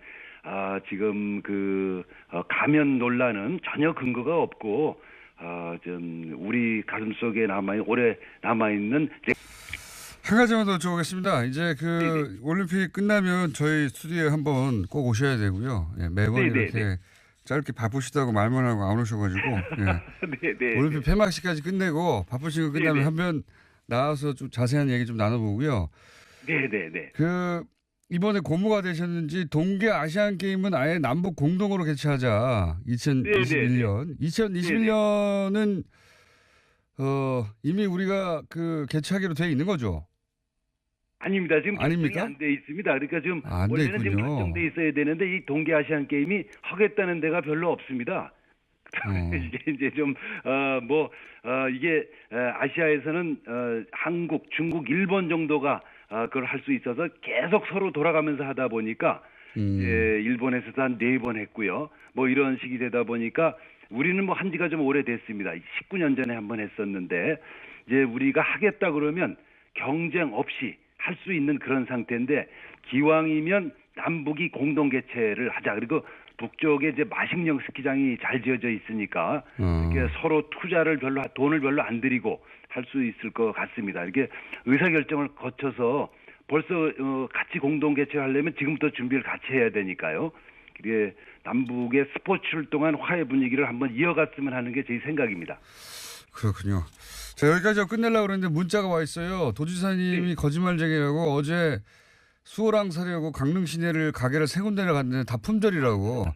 Speaker 3: 지금 그 가면 논란은 전혀 근거가 없고 좀 우리 가슴 속에 오래 남아있는
Speaker 1: 한 가지만 더 여쭤보겠습니다. 이제 그 올림픽 끝나면 저희 스튜디오에 한번 꼭 오셔야 되고요. 예, 매번
Speaker 3: 네네.
Speaker 1: 이렇게 짧게 바쁘시다고 말만 하고 안 오셔가지고 예.
Speaker 3: 네네.
Speaker 1: 올림픽 폐막식까지 끝내고 바쁘신 거 끝나면
Speaker 3: 네네.
Speaker 1: 한번 나와서 좀 자세한 얘기 좀 나눠보고요.
Speaker 3: 네네네.
Speaker 1: 그 이번에 고무가 되셨는지 동계 아시안 게임은 아예 남북 공동으로 개최하자. 2021년. 2021년은 이미 우리가 그 개최하기로 돼 있는 거죠.
Speaker 3: 아닙니다. 지금
Speaker 1: 아닙니까?
Speaker 3: 결정이 안 돼 있습니다. 그러니까 지금
Speaker 1: 안 돼
Speaker 3: 원래는 지금
Speaker 1: 있군요.
Speaker 3: 결정돼 있어야 되는데 이 동계 아시안 게임이 하겠다는 데가 별로 없습니다. 이제 좀 이게 아시아에서는 한국, 중국, 일본 정도가 그걸 할 수 있어서 계속 서로 돌아가면서 하다 보니까 일본에서도 한 4번 했고요. 뭐 이런 식이 되다 보니까 우리는 뭐 한 지가 좀 오래됐습니다. 19년 전에 한번 했었는데 이제 우리가 하겠다 그러면 경쟁 없이 할 수 있는 그런 상태인데 기왕이면 남북이 공동 개최를 하자. 그리고 북쪽에 이제 마식령 스키장이 잘 지어져 있으니까 이렇게 서로 돈을 별로 안 들이고 할 수 있을 것 같습니다. 이렇게 의사결정을 거쳐서 벌써 같이 공동 개최하려면 지금부터 준비를 같이 해야 되니까요. 이게 남북의 스포츠를 통한 화해 분위기를 한번 이어갔으면 하는 게 제 생각입니다.
Speaker 1: 그렇군요. 자, 여기까지 끝내려고 그랬는데 문자가 와 있어요. 도지사님이 거짓말쟁이라고 어제 수호랑 사려고 강릉 시내를 가게를 세 군데를 갔는데 다 품절이라고.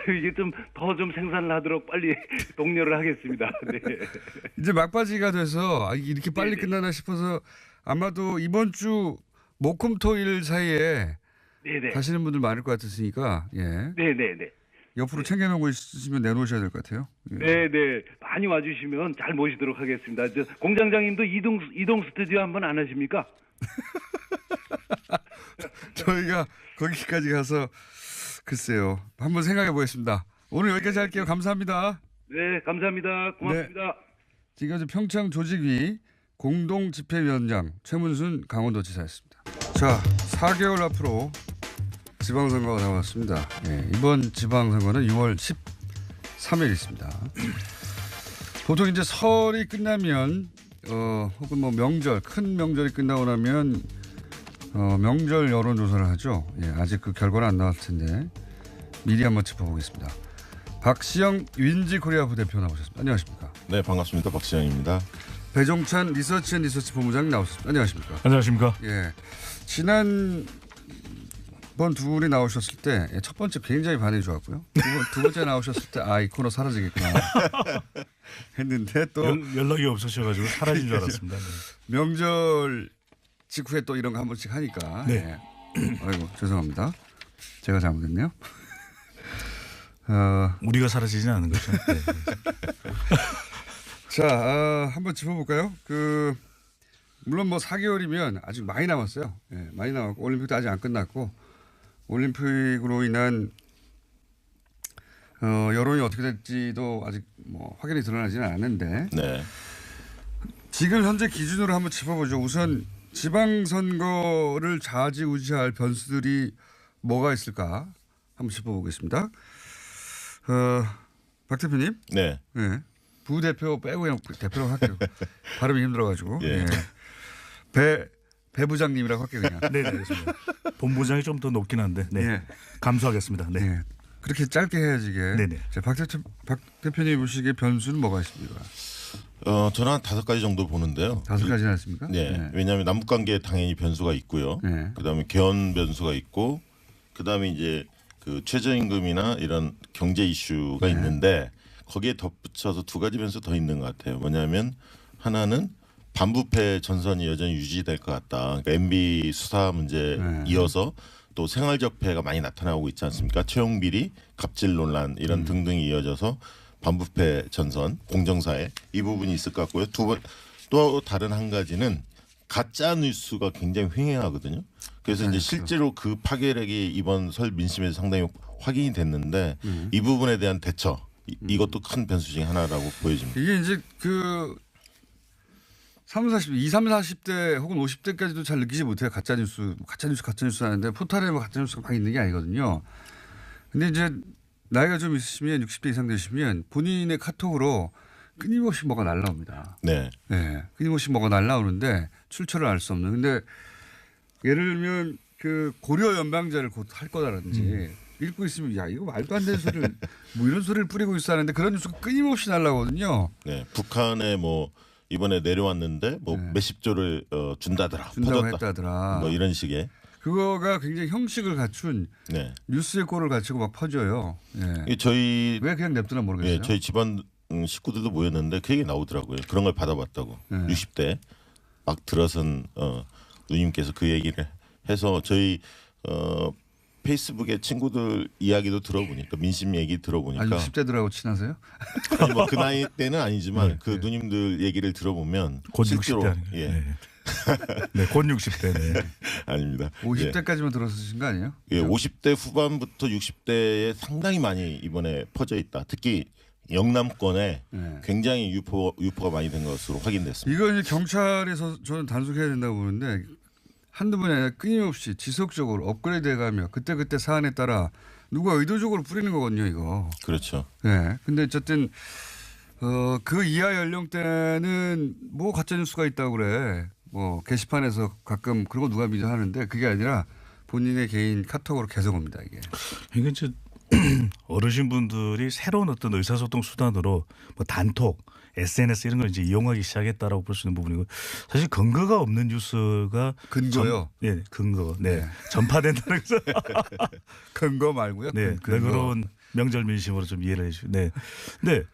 Speaker 3: 이게 더 생산을 하도록 빨리 독려를 하겠습니다. 네.
Speaker 1: 이제 막바지가 돼서 이렇게 빨리 끝나나 싶어서 아마도 이번 주 목금토일 사이에 가시는 분들 많을 것 같으니까
Speaker 3: 네네네.
Speaker 1: 옆으로 챙겨놓고 있으시면 내놓으셔야 될 것 같아요.
Speaker 3: 네네. 많이 와주시면 잘 모시도록 하겠습니다. 공장장님도 이동 스튜디오 한번 안 하십니까?
Speaker 1: 저희가 거기까지 가서 글쎄요. 한번 생각해 보겠습니다. 오늘 여기까지 할게요. 감사합니다.
Speaker 3: 네, 감사합니다. 고맙습니다.
Speaker 1: 네. 지금까지 평창 조직위 공동집회위원장 최문순 강원도지사였습니다. 자, 4개월 앞으로 지방선거가 나왔습니다. 이번 지방선거는 6월 13일 있습니다. 보통 이제 설이 끝나면 혹은 뭐 명절, 큰 명절이 끝나고 나면 명절 여론조사를 하죠. 아직 그 결과는 안 나왔을 텐데 미리 한번 짚어보겠습니다. 박시영 윈지코리아 부대표 나오셨습니다. 안녕하십니까?
Speaker 4: 네, 반갑습니다. 박시영입니다.
Speaker 1: 배종찬 리서치 본부장 나오셨습니다. 안녕하십니까?
Speaker 5: 안녕하십니까?
Speaker 1: 지난번 두 분이 나오셨을 때 첫 번째 굉장히 반응이 좋았고요. 두 번째 나오셨을 때 이 코너 사라지겠구나 했는데 또
Speaker 5: 연락이 없으셔가지고 사라진 줄 알았습니다. 네.
Speaker 1: 명절 직후에 또 이런 거 한 번씩 하니까.
Speaker 5: 네.
Speaker 1: 아이고 죄송합니다. 제가 잘못했네요.
Speaker 5: 우리가 사라지지는 않은 거죠. 네.
Speaker 1: 자, 한번 짚어볼까요? 물론 뭐 4개월이면 아직 많이 남았어요. 많이 남았고 올림픽도 아직 안 끝났고 올림픽으로 인한 여론이 어떻게 될지도 아직 뭐 확연히 드러나지는 않았는데 지금 현재 기준으로 한번 짚어보죠. 우선 지방선거를 좌지우지할 변수들이 뭐가 있을까 한번 짚어보겠습니다. 박 대표님.
Speaker 4: 네.
Speaker 1: 부대표 빼고 그냥 대표로 할게요. 발음이 힘들어가지고.
Speaker 5: 예.
Speaker 1: 배 부장님이라고 할게요 그냥.
Speaker 5: 네, 알겠습니다. 본부장이 좀 더 높긴 한데, 네,
Speaker 1: 예.
Speaker 5: 감수하겠습니다. 네,
Speaker 1: 네. 그렇게 짧게 해야지 이게.
Speaker 5: 네네.
Speaker 1: 박 대표님 보시기에 변수는 뭐가 있습니까?
Speaker 4: 저는 한 5가지 정도 보는데요.
Speaker 1: 5가지나 있습니까?
Speaker 4: 네. 왜냐하면 남북 관계에 당연히 변수가 있고요.
Speaker 1: 네.
Speaker 4: 그다음에 개헌 변수가 있고, 그다음에 이제 그 최저임금이나 이런 경제 이슈가
Speaker 1: 네.
Speaker 4: 있는데 거기에 덧붙여서 2가지 변수 더 있는 것 같아요. 뭐냐면 하나는 반부패 전선이 여전히 유지될 것 같다. 그러니까 MB 수사 문제
Speaker 1: 네.
Speaker 4: 이어서 또 생활적폐가 많이 나타나고 있지 않습니까? 채용 비리, 갑질 논란 이런 등등이 이어져서 반부패 전선, 공정사회 이 부분이 있을 것 같고요. 또 다른 한 가지는 가짜 뉴스가 굉장히 횡행하거든요. 그래서 이제 실제로 그 파괴력이 이번 설 민심에서 상당히 확인이 됐는데 이 부분에 대한 대처 이것도 큰 변수 중에 하나라고 보여집니다.
Speaker 1: 이게 이제 그 20, 40대 혹은 50대까지도 잘 느끼지 못해요. 가짜뉴스 하는데 포털에 뭐 가짜뉴스가 막 있는 게 아니거든요. 근데 이제 나이가 좀 있으시면 60대 이상 되시면 본인의 카톡으로 끊임없이 뭐가 날라옵니다.
Speaker 4: 네.
Speaker 1: 네. 끊임없이 뭐가 날라오는데 출처를 알 수 없는. 근데 예를 들면 그 고려 연방제를 곧 할 거다라든지 읽고 있으면 야 이거 말도 안 되는 소리를 뭐 이런 소리를 뿌리고 있어 하는데 그런 뉴스가 끊임없이 날라오거든요.
Speaker 4: 네. 북한에 뭐 이번에 내려왔는데 뭐
Speaker 1: 네.
Speaker 4: 몇십 조를 준다더라.
Speaker 1: 준다고
Speaker 4: 퍼졌다.
Speaker 1: 했다더라.
Speaker 4: 뭐 이런 식의.
Speaker 1: 그거가 굉장히 형식을 갖춘
Speaker 4: 네.
Speaker 1: 뉴스의 꼴을 갖추고 막 퍼져요. 예.
Speaker 4: 이게 저희
Speaker 1: 왜 그냥 냅두나 모르겠어요.
Speaker 4: 예, 저희 집안 식구들도 모였는데 그 얘기 나오더라고요. 그런 걸 받아봤다고.
Speaker 1: 네.
Speaker 4: 60대 막 들어선 누님께서 그 얘기를 해서 저희 페이스북에 친구들 이야기도 들어보니까 민심 얘기 들어보니까
Speaker 1: 60대들하고 친하세요?
Speaker 4: 아니 뭐 그 나이 때는 아니지만
Speaker 1: 네.
Speaker 4: 그 누님들 얘기를 들어보면
Speaker 5: 곧
Speaker 4: 실제로
Speaker 5: 60대 아닌가요?
Speaker 4: 예.
Speaker 5: 네. 네, 곧 60대. 네.
Speaker 4: 아닙니다.
Speaker 1: 50대까지만 들어서신 거 아니에요?
Speaker 4: 예, 50대 후반부터 60대에 상당히 많이 이번에 퍼져 있다. 특히 영남권에
Speaker 1: 네.
Speaker 4: 굉장히 유포가 많이 된 것으로 확인됐습니다.
Speaker 1: 이거 이제 경찰에서 저는 단속해야 된다고 보는데 한두 번이 아니라 끊임없이 지속적으로 업그레이드해가며 그때 사안에 따라 누가 의도적으로 뿌리는 거거든요, 이거.
Speaker 4: 그렇죠.
Speaker 1: 네. 근데 어쨌든 그 이하 연령대는 뭐 가짜 뉴스가 있다고 그래. 뭐 게시판에서 가끔 그런 거 누가 믿어 하는데 그게 아니라 본인의 개인 카톡으로 계속 옵니다, 이게.
Speaker 5: 이게 이제 어르신분들이 새로운 어떤 의사소통 수단으로 뭐 단톡, SNS 이런 걸 이제 이용하기 시작했다라고 볼 수 있는 부분이고 사실 근거가 없는 뉴스가
Speaker 1: 근거요?
Speaker 5: 네, 근거. 네.
Speaker 1: 네.
Speaker 5: 전파된다는 것은
Speaker 1: 근거 말고요.
Speaker 5: 네, 너그러운 명절 민심으로 좀 이해를 해주시고. 네. 근데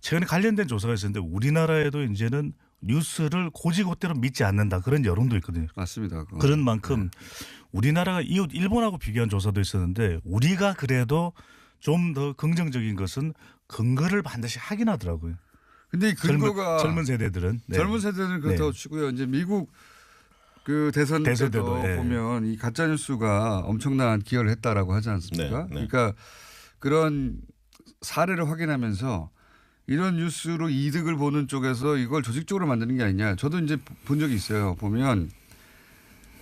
Speaker 5: 최근에 관련된 조사가 있었는데 우리나라에도 이제는 뉴스를 고지고대로 믿지 않는다 그런 여론도 있거든요.
Speaker 1: 맞습니다. 그건.
Speaker 5: 그런 만큼 우리나라가 이웃 일본하고 비교한 조사도 있었는데 우리가 그래도 좀 더 긍정적인 것은 근거를 반드시 확인하더라고요.
Speaker 1: 근데 이 근거가
Speaker 5: 젊은 세대들은 네.
Speaker 1: 젊은 세대는 그렇다고
Speaker 5: 네.
Speaker 1: 치고요. 이제 미국 그 대선 때도
Speaker 5: 대선때도, 네.
Speaker 1: 보면 이 가짜 뉴스가 엄청난 기여를 했다라고 하지 않습니까?
Speaker 4: 네, 네.
Speaker 1: 그러니까 그런 사례를 확인하면서 이런 뉴스로 이득을 보는 쪽에서 이걸 조직적으로 만드는 게 아니냐. 저도 이제 본 적이 있어요. 보면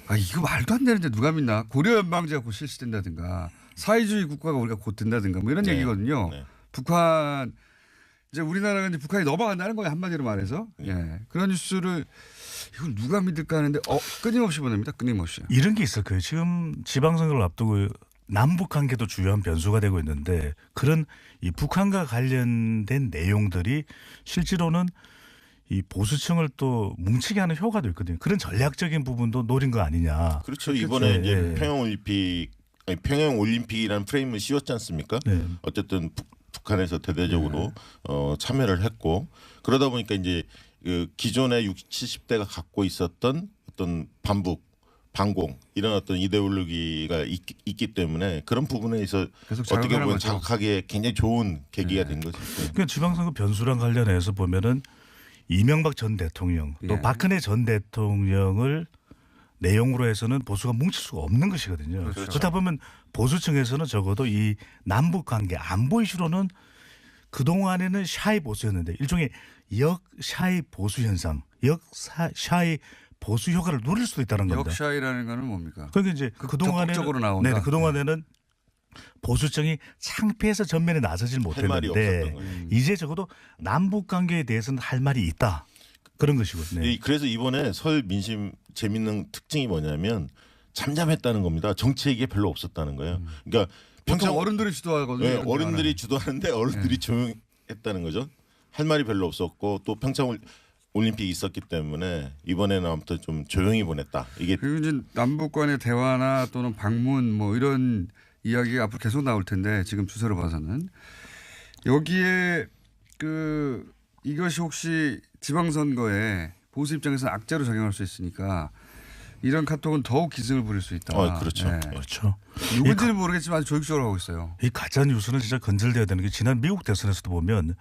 Speaker 1: 아 이거 말도 안 되는데 누가 믿나? 고려 연방제가 곧 실시된다든가 사회주의 국가가 우리가 곧 된다든가 뭐 이런
Speaker 4: 네,
Speaker 1: 얘기거든요.
Speaker 4: 네.
Speaker 1: 북한 이제 우리나라가 이제 북한이 넘어간다는 거예요. 한마디로 말해서. 예. 그런 뉴스를 이걸 누가 믿을까 하는데 끊임없이 보냅니다. 끊임없이.
Speaker 5: 이런 게 있을 거예요. 지금 지방선거를 앞두고 남북 관계도 주요한 변수가 되고 있는데 그런 이 북한과 관련된 내용들이 실제로는 이 보수층을 또 뭉치게 하는 효과도 있거든요. 그런 전략적인 부분도 노린 거 아니냐.
Speaker 4: 그렇죠. 이번에
Speaker 5: 그렇죠.
Speaker 4: 이제
Speaker 5: 예.
Speaker 4: 평양 올림픽이라는 프레임을 씌웠지 않습니까?
Speaker 5: 네.
Speaker 4: 어쨌든 북한에서 대대적으로 참여를 했고 그러다 보니까 이제 그 기존의 60, 70대가 갖고 있었던 어떤 반북, 반공 이런 어떤 이데올로기가 있기 때문에 그런 부분에 있어
Speaker 1: 계속
Speaker 4: 어떻게
Speaker 1: 자극하는
Speaker 4: 보면
Speaker 1: 거죠.
Speaker 4: 자극하기에 굉장히 좋은 계기가 된 거죠.
Speaker 5: 그러니까 지방선거 변수랑 관련해서 보면은 이명박 전 대통령 또
Speaker 1: 예.
Speaker 5: 박근혜 전 대통령을 내용으로 해서는 보수가 뭉칠 수가 없는 것이거든요.
Speaker 1: 그렇죠.
Speaker 5: 그렇다 보면 보수층에서는 적어도 이 남북 관계 안보 이슈로는 그동안에는 샤이 보수였는데 일종의 역샤이 보수 현상, 역샤이 보수 효과를 누릴 수도 있다는 겁니다.
Speaker 1: 역샤이라는 거는 뭡니까?
Speaker 5: 그러니까 이제 그동안에는
Speaker 1: 적극적으로 나온다.
Speaker 5: 네, 그동안에는 보수층이 창피해서 전면에 나서질
Speaker 4: 할 말이
Speaker 5: 못했는데
Speaker 4: 없었던 거예요.
Speaker 5: 이제 적어도 남북 관계에 대해서는 할 말이 있다. 그런 것이거든요.
Speaker 4: 그래서 이번에 설 민심 재밌는 특징이 뭐냐면 잠잠했다는 겁니다. 정치 얘기가 별로 없었다는 거예요. 그러니까
Speaker 1: 평소 어른들이 주도하거든요.
Speaker 4: 네, 어른들이 주도하는데 어른들이 조용했다는 거죠. 할 말이 별로 없었고 또 평창 올림픽이 있었기 때문에 이번에는 아무튼 좀 조용히 보냈다. 이게
Speaker 1: 그리고 이제 남북 간의 대화나 또는 방문 뭐 이런 이야기가 앞으로 계속 나올 텐데 지금 추세로 봐서는 여기에 이것이 혹시 지방선거에 보수 입장에서는 악재로 작용할 수 있으니까 이런 카톡은 더욱 기승을 부릴 수 있다.
Speaker 4: 그렇죠.
Speaker 1: 네.
Speaker 5: 그렇죠.
Speaker 1: 누군지는 모르겠지만 아주 조직적으로 하고 있어요.
Speaker 5: 이 가짜 뉴스는 진짜 건절돼야 되는 게 지난 미국 대선에서도 보면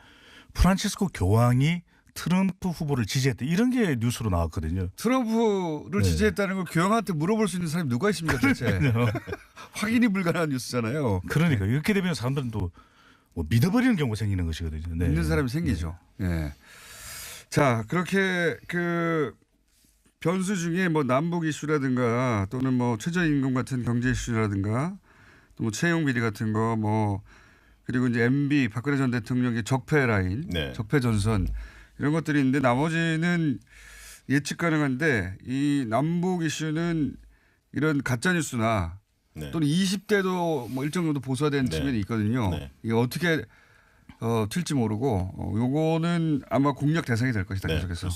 Speaker 5: 프란치스코 교황이 트럼프 후보를 지지했다 이런 게 뉴스로 나왔거든요.
Speaker 1: 트럼프를 지지했다는 걸 교황한테 물어볼 수 있는 사람이 누가 있습니까 대체. 확인이 불가능한 뉴스잖아요.
Speaker 5: 그러니까 이렇게 되면 사람들은 또 뭐 믿어버리는 경우가 생기는 것이거든요. 네.
Speaker 1: 믿는 사람이 생기죠. 예. 자 그렇게 변수 중에 뭐 남북 이슈라든가 또는 뭐 최저임금 같은 경제 이슈라든가 또 뭐 채용 비리 같은 거 뭐 그리고 이제 MB 박근혜 전 대통령의 적폐 라인, 적폐 전선 이런 것들이 있는데 나머지는 예측 가능한데 이 남북 이슈는 이런 가짜 뉴스나 또는 20대도 뭐 일정 정도 보수화된 측면이 있거든요. 이게 어떻게 튈지 모르고 요거는 아마 공략 대상이 될 것이다. 계속해서.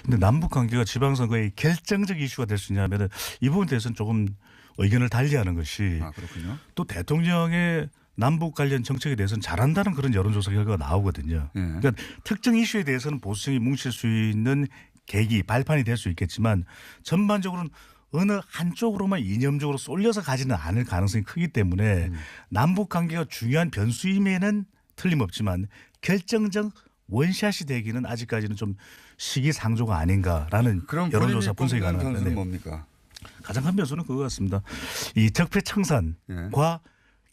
Speaker 5: 그런데 남북 관계가 지방선거의 결정적 이슈가 될 수 있냐면은 이 부분에 대해서는 조금 의견을 달리하는 것이
Speaker 1: 그렇군요.
Speaker 5: 또 대통령의 남북 관련 정책에 대해서는 잘한다는 그런 여론조사 결과가 나오거든요. 그러니까 특정 이슈에 대해서는 보수층이 뭉칠 수 있는 계기, 발판이 될 수 있겠지만 전반적으로는 어느 한쪽으로만 이념적으로 쏠려서 가지는 않을 가능성이 크기 때문에 남북 관계가 중요한 변수임에는 틀림없지만 결정적 원샷이 되기는 아직까지는 좀 시기상조가 아닌가라는
Speaker 1: 그럼
Speaker 5: 여론조사 분석이
Speaker 1: 가능한
Speaker 5: 가능합니다.
Speaker 1: 변수는 뭡니까?
Speaker 5: 가장 큰 변수는 그거 같습니다. 이 적폐청산과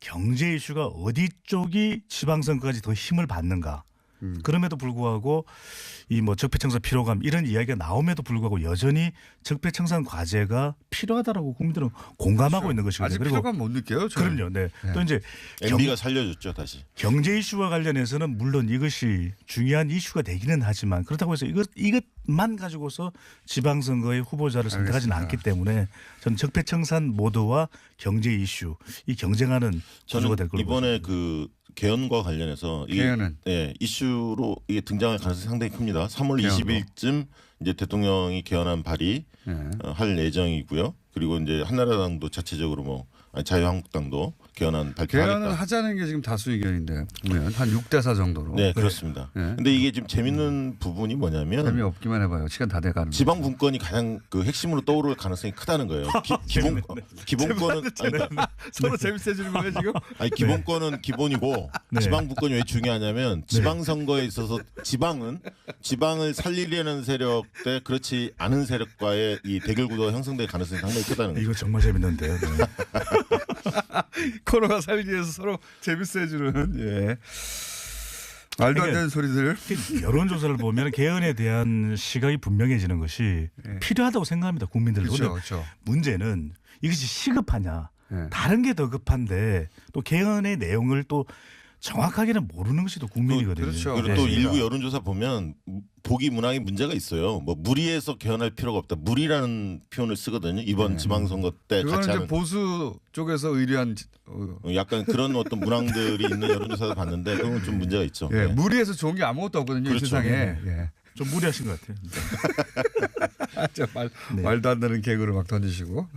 Speaker 5: 경제 이슈가 어디 쪽이 지방선거까지 더 힘을 받는가. 그럼에도 불구하고 이 뭐 적폐청산 피로감 이런 이야기가 나옴에도 불구하고 여전히 적폐청산 과제가 필요하다라고 국민들은 공감하고 있는 것이거든요.
Speaker 1: 아직 필요감 못 느껴요. 저는.
Speaker 5: 그럼요. 네. 또 이제
Speaker 4: MB가 살려줬죠 다시.
Speaker 5: 경제 이슈와 관련해서는 물론 이것이 중요한 이슈가 되기는 하지만 그렇다고 해서 이것만 가지고서 지방선거의 후보자를 선택하지는 않기 때문에 저는 적폐청산 모드와 경제 이슈 이 경쟁하는 구조가 될 걸로
Speaker 4: 이번에
Speaker 5: 보입니다.
Speaker 4: 개헌과 관련해서
Speaker 1: 개헌은
Speaker 4: 이슈로 이게 등장할 가능성이 상당히 큽니다. 3월 20일쯤 이제 대통령이 개헌안 발의 할 예정이고요. 그리고 이제 한나라당도 자체적으로 자유한국당도 개헌안 발표하겠다.
Speaker 1: 개헌을 하자는 게 지금 다수 의견인데 보면 한 6대4 정도로.
Speaker 4: 네, 그렇습니다. 근데 이게 지금 재밌는 부분이 뭐냐면
Speaker 1: 재미없기만 해봐요. 시간 다 돼가는.
Speaker 4: 지방 분권이 가장 핵심으로 떠오를 가능성이 크다는 거예요. 기본권은
Speaker 1: 서로 재밌어지는 거예요 지금?
Speaker 4: 아니 기본권은 기본이고 지방 분권이 왜 중요하냐면 지방 선거에 있어서 지방을 살리려는 세력 대 그렇지 않은 세력과의 이 대결 구도가 형성될 가능성이 상당히 크다는 거죠.
Speaker 5: 이거 정말 재밌는데요. 네.
Speaker 1: 코너가 살기 위해서 서로 재밌어해주는 말도 안 되는 소리들.
Speaker 5: 여론조사를 보면 개헌에 대한 시각이 분명해지는 것이 필요하다고 생각합니다. 국민들도.
Speaker 1: 그렇죠.
Speaker 5: 문제는 이것이 시급하냐. 다른 게 더 급한데 또 개헌의 내용을 또 정확하게는 모르는 것이 또 국민이거든요.
Speaker 1: 그렇죠.
Speaker 4: 그리고 또 일부 여론조사 보면 보기 문항에 문제가 있어요. 뭐 무리해서 개헌할 필요가 없다. 무리라는 표현을 쓰거든요. 이번 지방선거 때 같이 하는.
Speaker 1: 보수 쪽에서 의뢰한
Speaker 4: 약간 그런 어떤 문항들이 있는 여론조사를 봤는데 그건 좀 문제가 있죠.
Speaker 1: 무리해서 좋은 게 아무것도 없거든요.
Speaker 4: 그렇죠.
Speaker 1: 이 세상에.
Speaker 5: 좀 무리하신 것 같아요.
Speaker 1: 말도 안 되는 개그를 막 던지시고.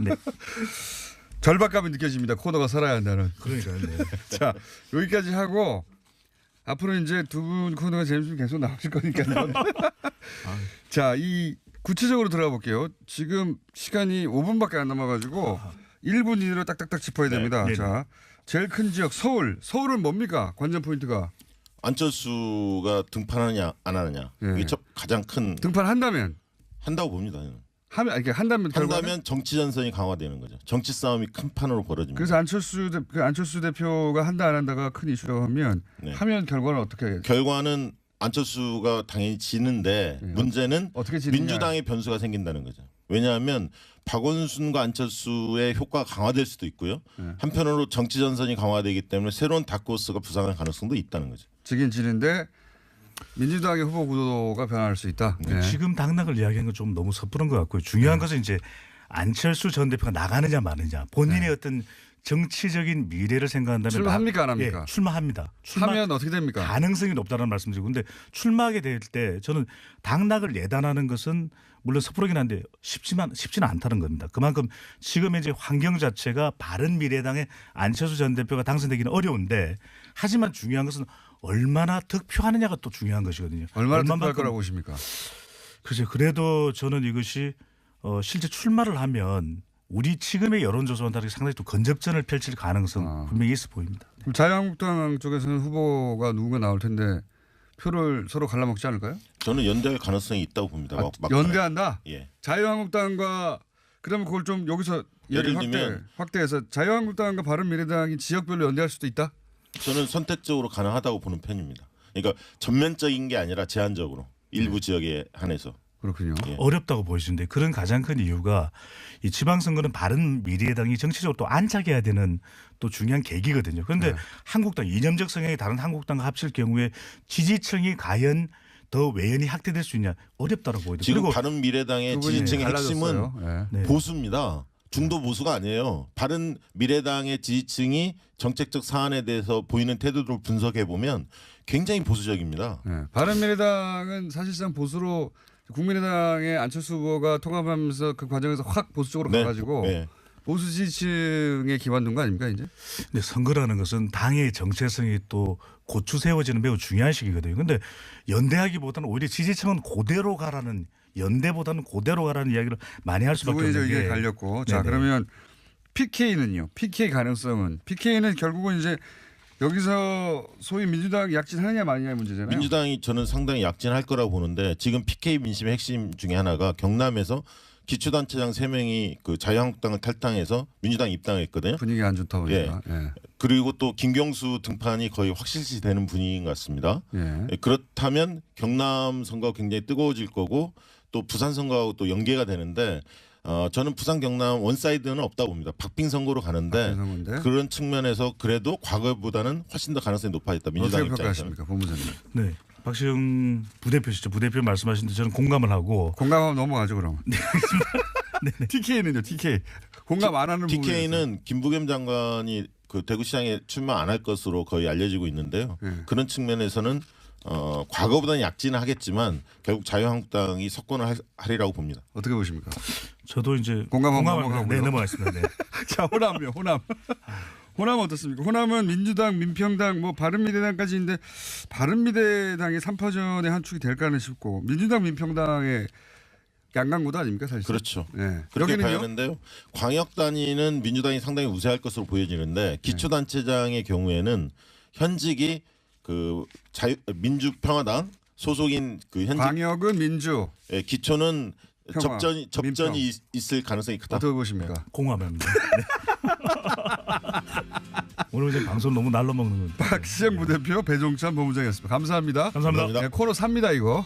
Speaker 1: 절박감이 느껴집니다. 코너가 살아야 한다는.
Speaker 5: 그러니까요.
Speaker 1: 자, 여기까지 하고 앞으로 이제 두 분 코너가 재밌으면 계속 나오실 거니까요. 자, 이 구체적으로 들어가 볼게요. 지금 시간이 5분밖에 안 남아가지고 1분 이내로 딱딱딱 짚어야 됩니다. 자, 제일 큰 지역 서울. 서울은 뭡니까? 관전 포인트가.
Speaker 4: 안철수가 등판하느냐 안 하느냐. 이게 가장 큰.
Speaker 1: 등판한다면?
Speaker 4: 한다고 봅니다. 저는.
Speaker 1: 한다면
Speaker 4: 정치 전선이 강화되는 거죠. 정치 싸움이 큰 판으로 벌어집니다.
Speaker 1: 그래서 안철수 대표가 한다 안 한다가 큰 이슈라고 하면 하면 결과는 어떻게?
Speaker 4: 결과는 안철수가 당연히 지는데 문제는
Speaker 1: 어떻게
Speaker 4: 민주당의 변수가 생긴다는 거죠. 왜냐하면 박원순과 안철수의 효과가 강화될 수도 있고요. 한편으로 정치 전선이 강화되기 때문에 새로운 다크호스가 부상할 가능성도 있다는 거죠.
Speaker 1: 지긴 지는데 민주당의 후보 구도가 변할 수 있다. 네.
Speaker 5: 지금 당락을 이야기하는 건 좀 너무 섣부른 것 같고요. 중요한 것은 이제 안철수 전 대표가 나가느냐 마느냐 본인의 어떤 정치적인 미래를 생각한다면
Speaker 1: 출마합니까 안 합니까?
Speaker 5: 예, 출마합니다.
Speaker 1: 하면 어떻게 됩니까?
Speaker 5: 가능성이 높다는 말씀드리고 근데 출마하게 될 때 저는 당락을 예단하는 것은 물론 섣부르긴 한데 쉽지는 않다는 겁니다. 그만큼 지금 이제 환경 자체가 바른미래당의 안철수 전 대표가 당선되기는 어려운데 하지만 중요한 것은 얼마나 득표하느냐가 또 중요한 것이거든요.
Speaker 1: 얼마나 득표할 거라고 보십니까?
Speaker 5: 글쎄요. 그래도 저는 이것이 실제 출마를 하면 우리 지금의 여론조사와는 다르게 상당히 또 건접전을 펼칠 가능성 분명히 있어 보입니다.
Speaker 1: 그럼 자유한국당 쪽에서는 후보가 누군가 나올 텐데 표를 서로 갈라먹지 않을까요?
Speaker 4: 저는 연대할 가능성이 있다고 봅니다.
Speaker 1: 연대한다?
Speaker 4: 예.
Speaker 1: 자유한국당과 그러면 그걸 좀 여기서
Speaker 4: 예를 들면
Speaker 1: 확대해서 자유한국당과 바른미래당이 지역별로 연대할 수도 있다?
Speaker 4: 저는 선택적으로 가능하다고 보는 편입니다. 그러니까 전면적인 게 아니라 제한적으로 일부 지역에 한해서.
Speaker 1: 그렇군요.
Speaker 4: 예.
Speaker 5: 어렵다고 보이시는데 그런 가장 큰 이유가 이 지방선거는 바른미래당이 정치적으로 또 안착해야 되는 또 중요한 계기거든요. 그런데 한국당 이념적 성향이 다른 한국당과 합칠 경우에 지지층이 과연 더 외연이 확대될 수 있냐 어렵다고 보이죠.
Speaker 4: 지금
Speaker 5: 그리고
Speaker 4: 바른미래당의 지지층의 핵심은
Speaker 1: 네.
Speaker 4: 보수입니다. 중도 보수가 아니에요. 바른미래당의 지지층이 정책적 사안에 대해서 보이는 태도를 분석해 보면 굉장히 보수적입니다.
Speaker 1: 네. 바른미래당은 사실상 보수로 국민의당의 안철수 후보가 통합하면서 그 과정에서 확 보수 쪽으로 가가지고 보수 지지층에 기반둔 거 아닙니까 이제?
Speaker 5: 근데 선거라는 것은 당의 정체성이 또 고추 세워지는 매우 중요한 시기거든요. 그런데 연대하기보다는 오히려 지지층은 그대로 가라는 연대보다는 그대로 가라는 이야기를 많이 할 수밖에 없는 게.
Speaker 1: 두 분이 이게 갈렸고. 자
Speaker 5: 네네.
Speaker 1: 그러면 PK는요. PK 가능성은 PK는 결국은 이제 여기서 소위 민주당 약진하느냐 마느냐의 문제잖아요.
Speaker 4: 민주당이 저는 상당히 약진할 거라고 보는데 지금 PK 민심의 핵심 중에 하나가 경남에서 기초단체장 3명이 그 자유한국당을 탈당해서 민주당 입당했거든요.
Speaker 1: 분위기 안 좋다 보니까. 예.
Speaker 4: 그리고 또 김경수 등판이 거의 확실시되는 분위기인 것 같습니다.
Speaker 1: 예.
Speaker 4: 그렇다면 경남 선거가 굉장히 뜨거워질 거고 또 부산 선거하고 또 연계가 되는데 저는 부산 경남 원사이드는 없다고 봅니다. 박빙 선거로 가는데 그런 측면에서 그래도 과거보다는 훨씬 더 가능성이 높아졌다. 민주당
Speaker 1: 어떻게
Speaker 4: 입장에서.
Speaker 1: 평가하십니까, 본부장님?
Speaker 5: 네. 박시영 부대표시죠. 부대표 말씀하신 데 저는 공감을 하고.
Speaker 1: 공감하면 넘어가죠 그럼. 네. TK는요. TK. 공감 안 하는 부분이
Speaker 4: TK는 김부겸 장관이 그 대구시장에 출마 안 할 것으로 거의 알려지고 있는데요. 그런 측면에서는 과거보다는 약진은 하겠지만 결국 자유한국당이 석권을 하리라고 봅니다.
Speaker 1: 어떻게 보십니까?
Speaker 5: 저도 이제
Speaker 1: 공감하면
Speaker 5: 공감을
Speaker 1: 넘어가고요.
Speaker 5: 네, 넘어가겠습니다. 네.
Speaker 1: 자, 호남이요. 호남 어떻습니까? 호남은 민주당, 민평당, 뭐 바른미래당까지 있는데 바른미래당이 3파전의 한 축이 될까는 싶고 민주당, 민평당의 양강구도 아닙니까 사실?
Speaker 4: 그렇죠.
Speaker 1: 네.
Speaker 4: 그렇게 봐야 하는데요. 광역 단위는 민주당이 상당히 우세할 것으로 보여지는데 기초단체장의 경우에는 현직이 그 민주평화당 소속인 그 현직
Speaker 1: 광역은 민주,
Speaker 4: 기초는
Speaker 1: 평화,
Speaker 4: 접전이 있을 가능성이 크다.
Speaker 1: 어떻게 보십니까?
Speaker 5: 공감합니다. 네. 오늘 이제 방송 너무 날로 먹는 건데.
Speaker 1: 박시영 부대표, 배종찬 본부장이었습니다. 감사합니다.
Speaker 5: 감사합니다.
Speaker 1: 네, 코너 삽니다 이거.